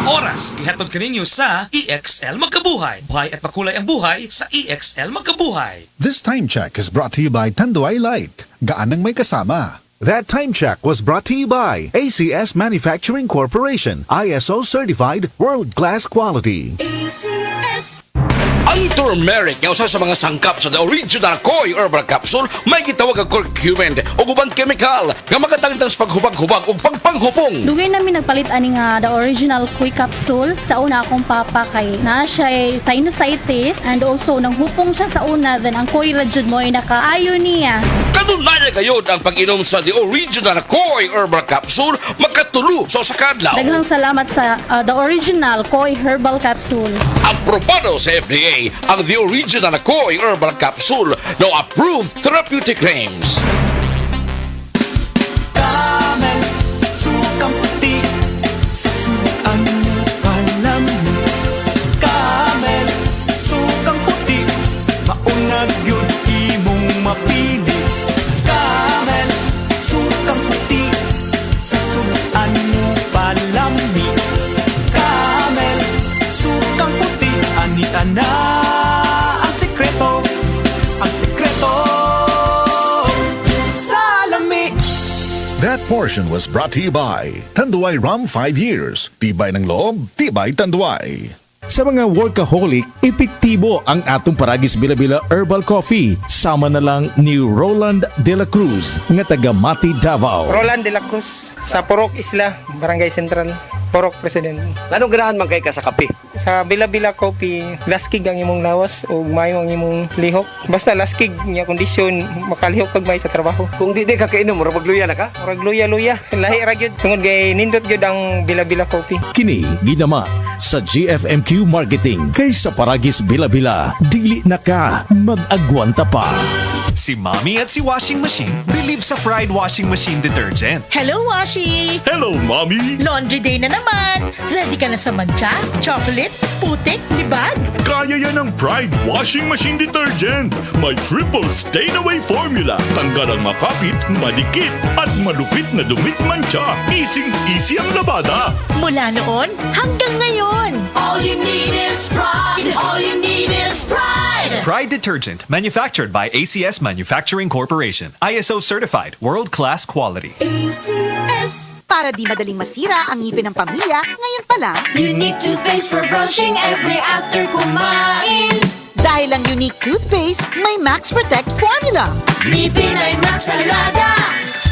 Oras, gihatod kaninyo sa EXL Magkabuhay. Buhay at makulay ang buhay sa EXL Magkabuhay. This time check is brought to you by Tanduay Light. Gaan ng may kasama. That time check was brought to you by ACS Manufacturing Corporation. ISO certified world-class quality. ACS. Ang turmeric nga usa sa mga sangkap sa the original Koi Herbal Capsule may gitawag ang curcumin o ubang chemical nga makatangtang sa paghubag-hubag o pagpanghupong. Dugay namin nagpalit ani nga the original Koi capsule. Sa una akong papa kay na siya ay sinusitis and also nang hupong siya sa una, then ang Koi ra jud mo ay nakaayo niya. Kanunay gayud ang pag-inom sa the original Koi Herbal Capsule makatulo sa usa ka adlaw. Daghang salamat sa the original Koi herbal capsule. Aprobado sa FDA ang the original Koi Herbal Capsule no approved therapeutic claims. Camel, sukang puti, sasuan mo palam. Camel, sukang puti, maunag yun imong mapili. Camel, sukang puti, sasuan mo palami. Camel, sukang puti, ani-ana. Ang sekreto sa lami. That portion was brought to you by Tanduay Rum 5 years. Tibay ng loob, tibay Tanduay. Sa mga workaholic, epektibo ang atong Paragis Bila-Bila Herbal Coffee. Sama na lang ni Roland De La Cruz, nga taga Mati, Davao. Roland de la Cruz sa Purok Isla, Barangay Central, Purok President. Anong ganahan man kay ka sa kape? Sa Bila-Bila Coffee, laskig ang imong lawas o mayo ang imong lihok. Basta laskig niya kondisyon, makalihok kag may sa trabaho. Kung di ka kainom, mura magluya na ka? Murag luya-luya, lahi ra gyud tungod kay nindot gyud ang Bila-Bila Coffee. Kini ginama sa GFMQ Marketing. Kay sa Paragis Bila-Bila, dili na ka mag-agwanta pa. Si Mommy at si Washing Machine believe sa Pride Washing Machine Detergent. Hello, Washi! Hello, Mommy! Laundry day na naman! Ready ka na sa mancha, chocolate, putik, libag? Kaya yan ang Pride Washing Machine Detergent. May triple stain-away formula. Tanggal ang makapit, madikit, at malupit na dumit mancha. Easy ang labada. Mula noon hanggang ngayon. All you need is pride. All you need is pride. Pride Detergent, manufactured by ACS Manufacturing Corporation. ISO certified, world-class quality. ACS. Para di madaling masira ang ngipin ng pamilya, ngayon pa lang, Unique toothpaste for brushing every after kumain. dahil ang Unique Toothpaste, may Max Protect Formula. Ngipin ay Max Alaga,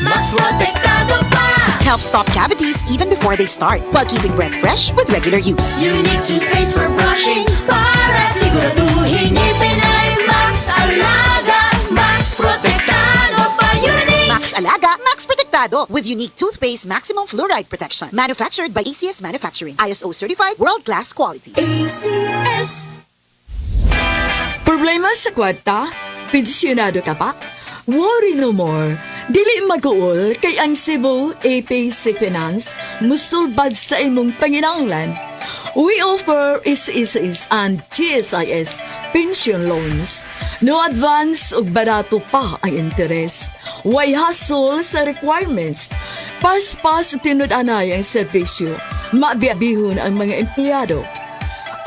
Max Protectado pa. Helps stop cavities even before they start, while keeping breath fresh with regular use. Unique toothpaste for brushing para siguraduhin ngipin ay Max Alaga, Max Protectado pa. Unique. Max Alaga, Max Protectado with Unique Toothpaste Maximum Fluoride Protection. Manufactured by ACS Manufacturing. ISO certified world-class quality. ACS. Problema sa kwarta? Pensyonado ka pa? Worry no more. Dili mag-uol kay ang Cebu APC Finance musulbad sa imong panginahanglan. We offer SSS and GSIS pension loans. No advance ug barato pa ang interest. Way hassle sa requirements. Pas-pas tinud-anay ang serbisyo. Mabiyabihon ang mga empleyado.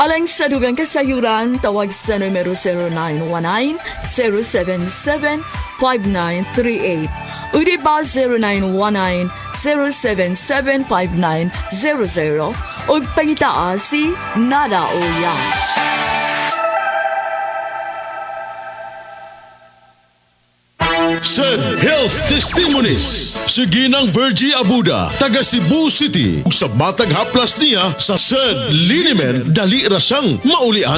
Alang sa dugang kasayuran, tawag sa numero 0919-077-5938 o diba 0919-077-5900 o pangitaa si Nada Oya. Said Health Testimonies. Sige ng Virgie Abuda, taga Cebu City. Sa matag haplas niya sa Said Linimen, dali rasang maulian.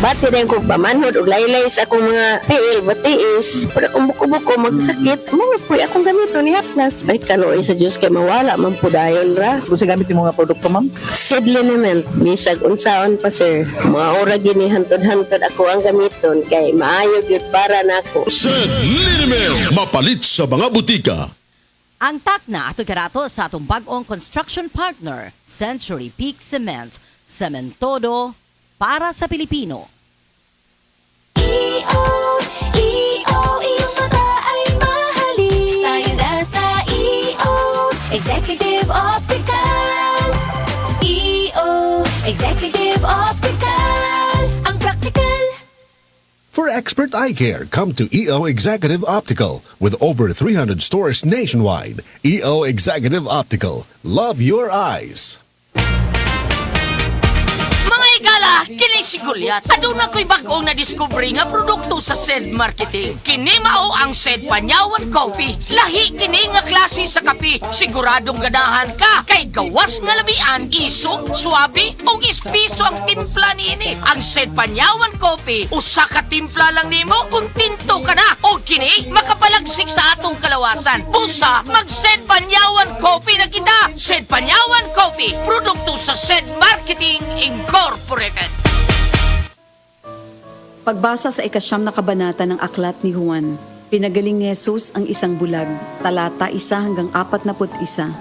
Bati rin ko pamanhod o laylay sa akong mga tiil, batiis. Pero kung buko-buko magsakit, mga puy akong gamito ni haplas. Ay kanoy sa Diyos kay mawala, mampudayon ra. Kung sa gamit yung mga produkto, ma'am? Said Linimen, bisag unsaon pa sir. Mga ora gini hantod-hantod ako ang gamiton kay maayo gyud para nako. Said Linimen, mapalit sa mga butika. Ang takna ato karato sa atong bag-ong construction partner, Century Peak Cement, Cementodo para sa Pilipino. Iyong mata ay mahalin. Tayo na sa EO, Executive Optical. EO. Executive Optical, ang practical. For expert eye care, come to EO Executive Optical. With over 300 stores nationwide, EO Executive Optical. Love your eyes. Mga igala, kini si Goliath. Aduna ko'y bagong na-discover nga produkto sa SED Marketing. Kini mao ang SED Panyawan Coffee. Lahi kini nga klase sa kape. Siguradong ganahan ka. Kay gawas nga labian, isog, swabe, o ispiso ang timpla nini. Ang SED Panyawan Coffee, usa ka timpla lang nimo, kuntinto ka na. O kini, makapalagsik sa atong kalawasan. Busa, mag-SED Panyawan Coffee na kita. SED Panyawan Coffee, produkto sa SED Marketing Incorporated. Pagbasa sa ikasyam na kabanata ng aklat ni Juan, pinagaling ni Jesus ang isang bulag, talata 1 hanggang 41.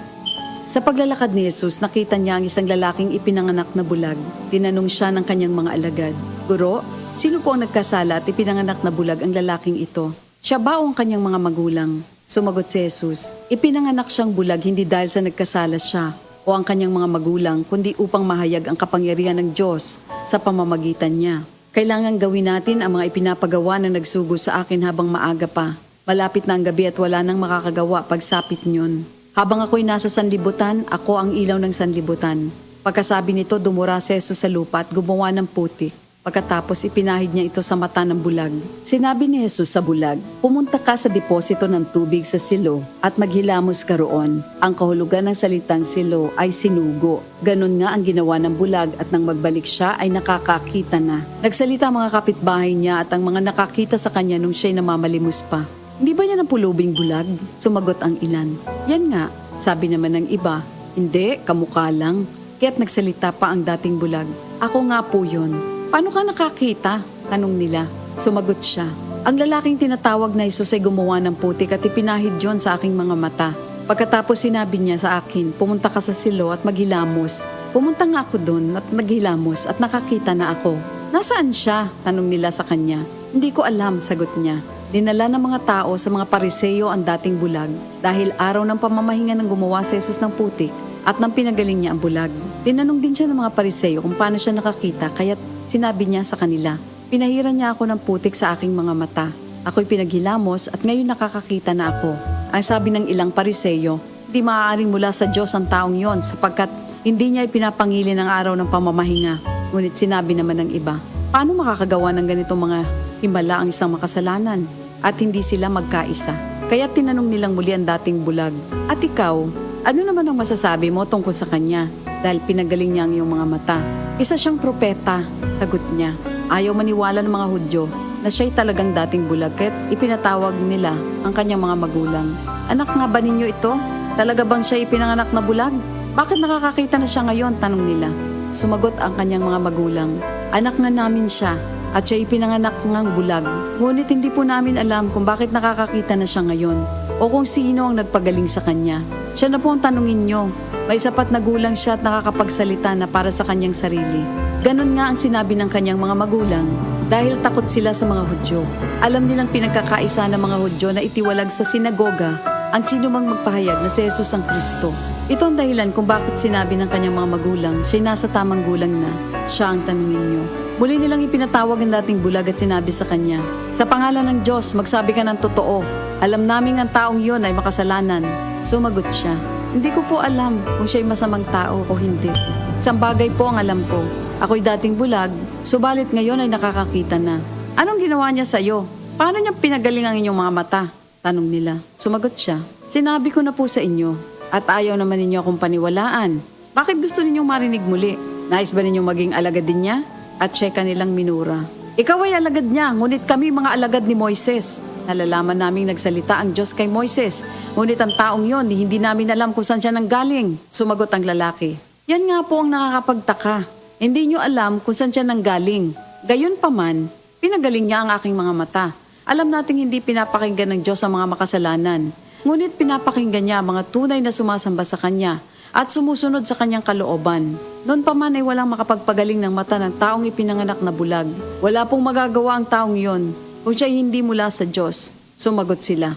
Sa paglalakad ni Jesus, nakita niya ang isang lalaking ipinanganak na bulag. Tinanong siya ng kanyang mga alagad, "Guro, sino po ang nagkasala at ipinanganak na bulag ang lalaking ito? Siya ba o ang kanyang mga magulang?" Sumagot si Jesus, "Ipinanganak siyang bulag hindi dahil sa nagkasala siya o ang kanyang mga magulang, kundi upang mahayag ang kapangyarihan ng Diyos sa pamamagitan niya. Kailangan gawin natin ang mga ipinapagawa na nagsugo sa akin habang maaga pa. Malapit na ang gabi at wala nang makakagawa pagsapit niyon. Habang ako'y nasa sanlibutan, ako ang ilaw ng sanlibutan." Pagkasabi nito, dumura si Jesus sa lupa at gumawa ng putik. Pagkatapos ipinahid niya ito sa mata ng bulag. Sinabi ni Jesus sa bulag, "Pumunta ka sa deposito ng tubig sa silo at maghilamos ka roon." Ang kahulugan ng salitang silo ay sinugo. Ganon nga ang ginawa ng bulag at nang magbalik siya ay nakakakita na. Nagsalita ang mga kapitbahay niya at ang mga nakakita sa kanya nung siya'y namamalimos pa. "Hindi ba yan ang pulubing bulag?" Sumagot ang ilan. "Yan nga," sabi naman ng iba. "Hindi, kamukha lang." Kaya't nagsalita pa ang dating bulag, "Ako nga po yun." "Paano ka nakakita?" tanong nila. Sumagot siya, "Ang lalaking tinatawag na Jesus ay gumawa ng putik at ipinahid yon sa aking mga mata. Pagkatapos sinabi niya sa akin, pumunta ka sa silo at maghilamos. Pumunta nga ako doon at naghilamos at nakakita na ako." "Nasaan siya?" tanong nila sa kanya. "Hindi ko alam," sagot niya. Dinala ng mga tao sa mga Pariseo ang dating bulag dahil araw ng pamamahinga ng gumawa si Jesus ng putik at nang pinagaling niya ang bulag. Tinanong din siya ng mga Pariseo kung paano siya nakakita, kaya't sinabi niya sa kanila, "Pinahiran niya ako ng putik sa aking mga mata. Ako'y pinaghilamos at ngayon nakakakita na ako." Ang sabi ng ilang Pariseo, "Di maaaring mula sa Diyos ang taong yon sapagkat hindi niya ipinapangili ng araw ng pamamahinga." Ngunit sinabi naman ng iba, "Paano makakagawa ng ganitong mga himala ang isang makasalanan?" At hindi sila magkaisa. Kaya tinanong nilang muli ang dating bulag, "At ikaw, ano naman ang masasabi mo tungkol sa kanya? Dahil pinagaling niya ang iyong mga mata." "Isa siyang propeta," sagot niya. Ayaw maniwala ng mga Hudyo na siya'y talagang dating bulag, kaya't ipinatawag nila ang kanyang mga magulang. "Anak nga ba ninyo ito? Talaga bang siya ipinanganak na bulag? Bakit nakakakita na siya ngayon?" tanong nila. Sumagot ang kanyang mga magulang, "Anak nga namin siya at siya ipinanganak ngang bulag. Ngunit hindi po namin alam kung bakit nakakakita na siya ngayon o kung sino ang nagpagaling sa kanya. Siya na po ang tanungin niyo. May sapat na gulang siya at nakakapagsalita na para sa kanyang sarili." Ganon nga ang sinabi ng kanyang mga magulang dahil takot sila sa mga Hudyo. Alam nilang pinagkakaisa ng mga Hudyo na itiwalag sa sinagoga ang sino mang magpahayag na si Jesus ang Kristo. Ito ang dahilan kung bakit sinabi ng kanyang mga magulang siya'y nasa tamang gulang na, siya ang tanungin niyo. Muli nilang ipinatawag ang dating bulag at sinabi sa kanya, "Sa pangalan ng Diyos, magsabi ka ng totoo. Alam naming ang taong yon ay makasalanan." Sumagot siya, "Hindi ko po alam kung siya'y masamang tao o hindi. Isang bagay po ang alam ko. Ako'y dating bulag, subalit ngayon ay nakakakita na." "Anong ginawa niya sa'yo? Paano niya pinagaling ang inyong mga mata?" tanong nila. Sumagot siya, "Sinabi ko na po sa inyo at ayaw naman ninyo akong paniwalaan. Bakit gusto ninyong marinig muli? Nais ba ninyong maging alagad din niya?" At siya kanilang minura. "Ikaw ay alagad niya, ngunit kami mga alagad ni Moises. Nalalaman naming nagsalita ang Diyos kay Moises, ngunit ang taong yon, hindi namin alam kung saan siya nanggaling." Sumagot ang lalaki, "Yan nga po ang nakakapagtaka. Hindi niyo alam kung saan siya nanggaling. Gayon pa man, pinagaling niya ang aking mga mata. Alam nating hindi pinapakinggan ng Diyos ang mga makasalanan, ngunit pinapakinggan niya ang mga tunay na sumasamba sa Kanya at sumusunod sa Kanyang kalooban. Noon pa man ay walang makapagpagaling ng mata ng taong ipinanganak na bulag. Wala pong magagawa ang taong yon kung siya hindi mula sa Diyos." Sumagot sila,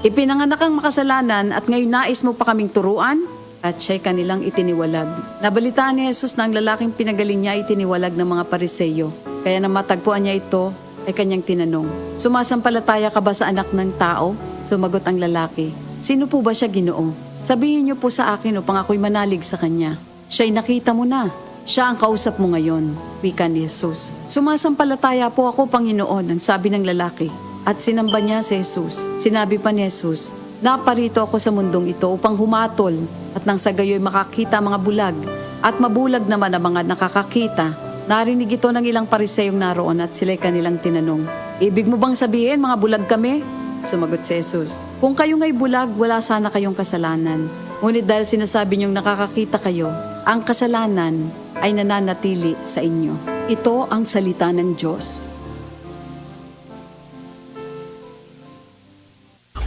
"Ipinanganak ang makasalanan at ngayon nais mo pa kaming turuan? at siya'y kanilang itiniwalag. Nabalitaan ni Jesus na ang lalaking pinagaling niya ay itiniwalag ng mga Pariseyo. Kaya nang matagpuan niya ito, ay kanyang tinanong, "Sumasampalataya ka ba sa anak ng tao?" Sumagot ang lalaki, "Sino po ba siya, Ginoo? Sabihin niyo po sa akin upang ako'y manalig sa kanya." "Siya'y nakita mo na. Siya ang kausap mo ngayon," wika ni Jesus. "Sumasampalataya po ako, Panginoon," ang sabi ng lalaki. At sinamba niya si Jesus. Sinabi pa ni Jesus, "Naparito ako sa mundong ito upang humatol at nang sa gayo'y makakita ang mga bulag at mabulag naman ang mga nakakakita." Narinig ito ng ilang Pariseyong naroon at sila'y kanilang tinanong, "Ibig mo bang sabihin mga bulag kami?" Sumagot si Jesus, "Kung kayo nga'y bulag, wala sana kayong kasalanan. Ngunit dahil sinasabi niyong nakakakita kayo, ang kasalanan ay nananatili sa inyo." Ito ang salita ng Diyos.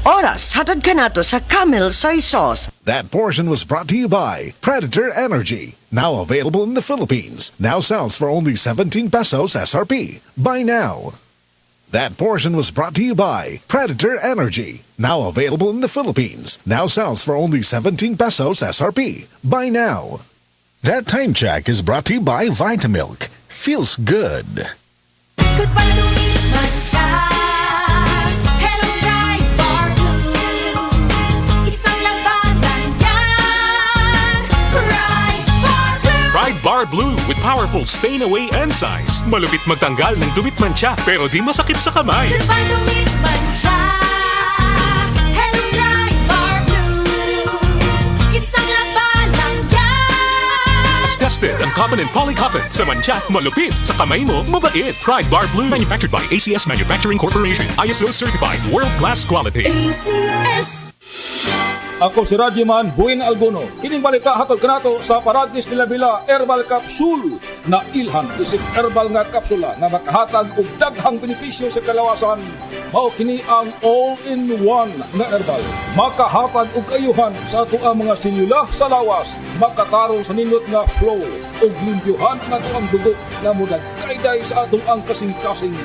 Oras, hatod ka na to sa Camel Soy Sauce. That portion was brought to you by Predator Energy. Now available in the Philippines. Now sells for only 17 pesos SRP. Buy now. That portion was brought to you by Predator Energy. Now available in the Philippines. Now sells for only 17 pesos SRP. Buy now. That time check is brought to you by Vitamilk. Feels good. Goodbye to me, Masya. Hello, Pride Bar Blue. Isang labanan yan. Pride Bar Blue. Pride Bar Blue with powerful stain-away enzymes. Malupit magtanggal ng dumit mancha pero di masakit sa kamay. Goodbye to me, Masya. Hello, Pride Bar Blue. Isang labanan yan. As tested ang cotton and polycotton. Sa mancha, malupit. Sa kamay mo, mabait. Pride Bar Blue. Manufactured by ACS Manufacturing Corporation. ISO certified world-class quality. ACS. Ako si Radyoman Buin Alguno. Kining balita hatod kanato sa Paragis Bila-Bila Herbal Capsule na ilhan isip herbal nga kapsula na makahatag og daghang benepisyo sa kalawasan. Mao kini ang all-in-one na herbal. Makahatag og ayuhan sa ato ang mga sinula sa lawas, makatarong sa nindot nga flow ug limpyuhan ang ato ang dugo na mudagkayday sa ato ang kasing-kasing.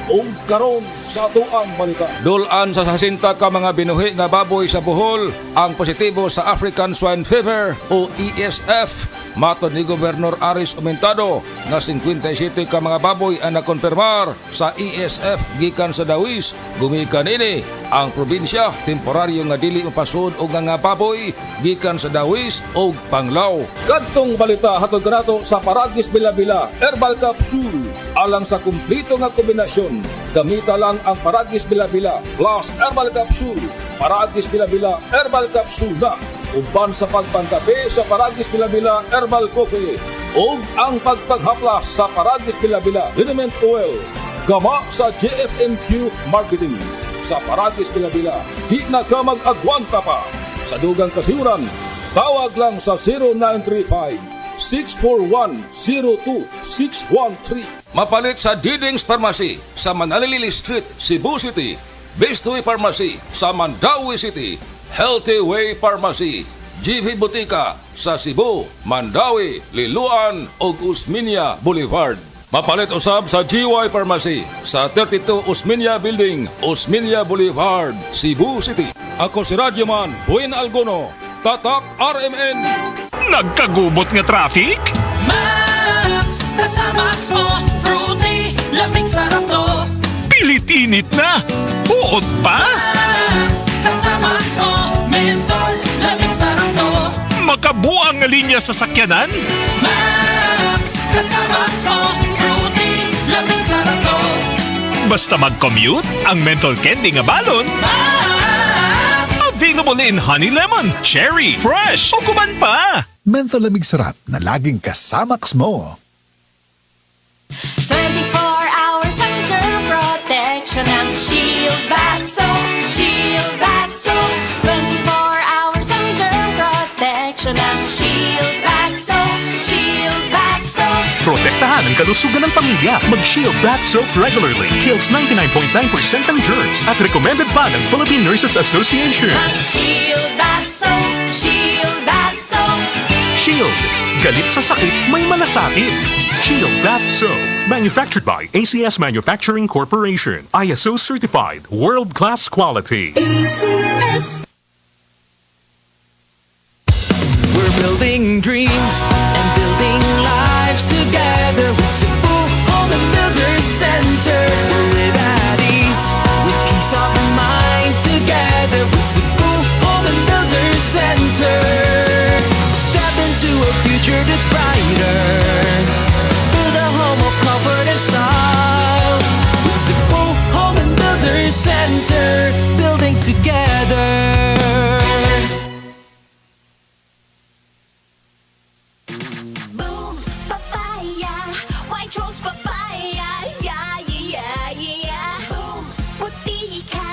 O karon sa atuang balita. Dulan sa 60 ka mga binuhi nga baboy sa Bohol ang positibo sa African Swine Fever o ESF. Matod ni Gobernador Aris Aumentado na 57 ka mga baboy ang nakonfirmar sa ESF gikan sa Dawis. Gumikan ini ang probinsya temporaryo nga dili mapasud og nga baboy gikan sa Dawis o Panglao. Kadtong balita hatod kanato sa Paragis Bila-Bila Herbal Capsule alang sa kumplito nga kombinasyon. Gamita lang ang Paragis Bila-Bila plus Herbal Capsule. Paragis Bila-Bila Herbal Capsule na uban sa pagpangkape sa Paragis Bila-Bila Herbal Coffee o ang pagpaghaplas sa Paragis Bila-Bila Liniment Oil. Gama sa JFMQ Marketing. Sa Paragis Bila-Bila, di na ka mag-agwanta pa. Sa dugang kasiuran, tawag lang sa 0935-641-02613. Mapalit sa Diding's Pharmacy sa Manalili Street, Cebu City. Bestway Pharmacy sa Mandawi City. Healthy Way Pharmacy, GV Butika sa Cebu, Mandawi, Liloan ug Usmeña Boulevard. Mapalit usab sa GY Pharmacy sa 32 Usmeña Building, Usmeña Boulevard, Cebu City. Ako si Radyoman Buin Alguno, Tatak RMN. Nagkagubot nga traffic? Max, kasama mo, fruity, lamig sarap to. Pilit init na! Uod pa? Max, kasama mo, mensol, lamig sarap to. Makabuang nga linya sa sakyanan? Max, kasama mo, fruity, lamig sarap to. Basta mag-commute, ang menthol candy nga balon. Max! Available in honey lemon, cherry, fresh, o kuman pa. Menthol lamig sarap na laging kasamax mo. 24 hours ang germ protection ng Shield Bath Soap. Shield Bath Soap. 24 hours ang germ protection ng Shield Bath Soap. Shield Bath Soap. Protektahan ang kalusugan ng pamilya. Mag-Shield Bath Soap regularly. Kills 99.9% ng germs at recommended pa ng Philippine Nurses Association. Mag-Shield Bath Soap. Shield Bath Soap. Shield. Galit sa sakit, may malasakit. Shield Bath Soap. Manufactured by ACS Manufacturing Corporation. ISO certified. World-class quality. ACS. Building dreams and building lives together with Cebu Home and Builders Center. We'll live at ease with peace of mind together with Cebu Home and Builders Center. Step into a future that's brighter. Build a home of comfort and style with Cebu Home and Builders Center. Building together. Papaya, white rose papaya, yeah, yeah, yeah. Boom, puti ka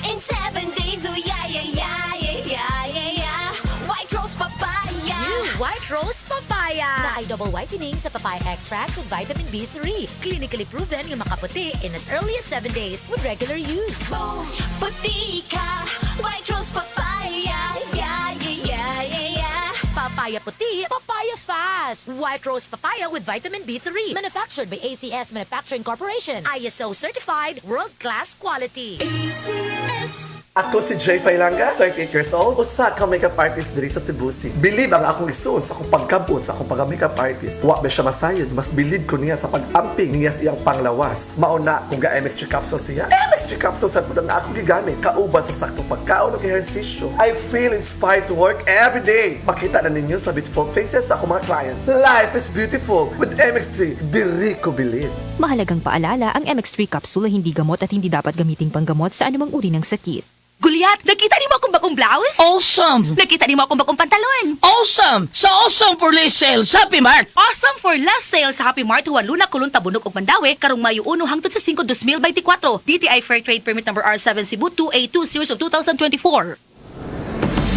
in 7 days, oh yeah, yeah, yeah, yeah, yeah, yeah. White rose papaya. New White Rose Papaya na ay double whitening sa papaya extracts with vitamin B3. Clinically proven yung makaputi in as early as 7 days with regular use. Boom, puti ka, white rose papaya, yeah, yeah, yeah, yeah, yeah. Papaya puti, papaya fast. White Rose Papaya with vitamin B3. Manufactured by ACS Manufacturing Corporation. ISO certified, world-class quality. ACS. Ako si Jay Failanga, 38 years old, usa ka makeup artist diri sa Cebu City. Believe ang akong isuon sa akong pagkabot sa akong pagka-makeup artist. Wa ba siya masayod, mas believe ko niya sa pag-amping niya sa iyang panglawas. Mauna kung ga MX3 capsule siya. MX3 capsule sa pudang na akong gigamit, kauban sa saktong pagkaon ug ehersisyo. I feel inspired to work every day. Makita na ninyo sa beautiful faces sa akong mga client. Life is beautiful with MX3. Diri ko believe. Mahalagang paalala, ang MX3 capsule ay hindi gamot at hindi dapat gamiting panggamot sa anumang uri ng sakit. Gulyat, nakita ni mo akong bagong blouse? Awesome! Nakita ni mo akong bagong pantalon? Awesome! Sa Awesome for Less Sale sa Happy Mart! Awesome for last sale sa Happy Mart Huan Luna, Kulon, Tabunog ug Mandawi karong Mayo 1 hangtod sa 5, 2024. DTI Fair Trade Permit number R7 Cebu 282 series of 2024.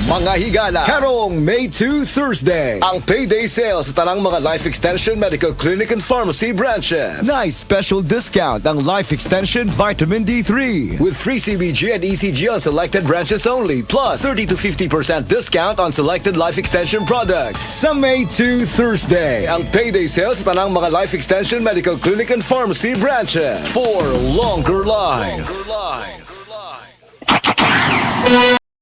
Mga higala, karong May 2 Thursday, ang payday sale sa tanang mga Life Extension Medical Clinic and Pharmacy branches. Nice special discount ang Life Extension Vitamin D3 with free CBG and ECG on selected branches only, plus 30 to 50% discount on selected Life Extension products. Sa May 2 Thursday, ang payday sale sa tanang mga Life Extension Medical Clinic and Pharmacy branches for longer life.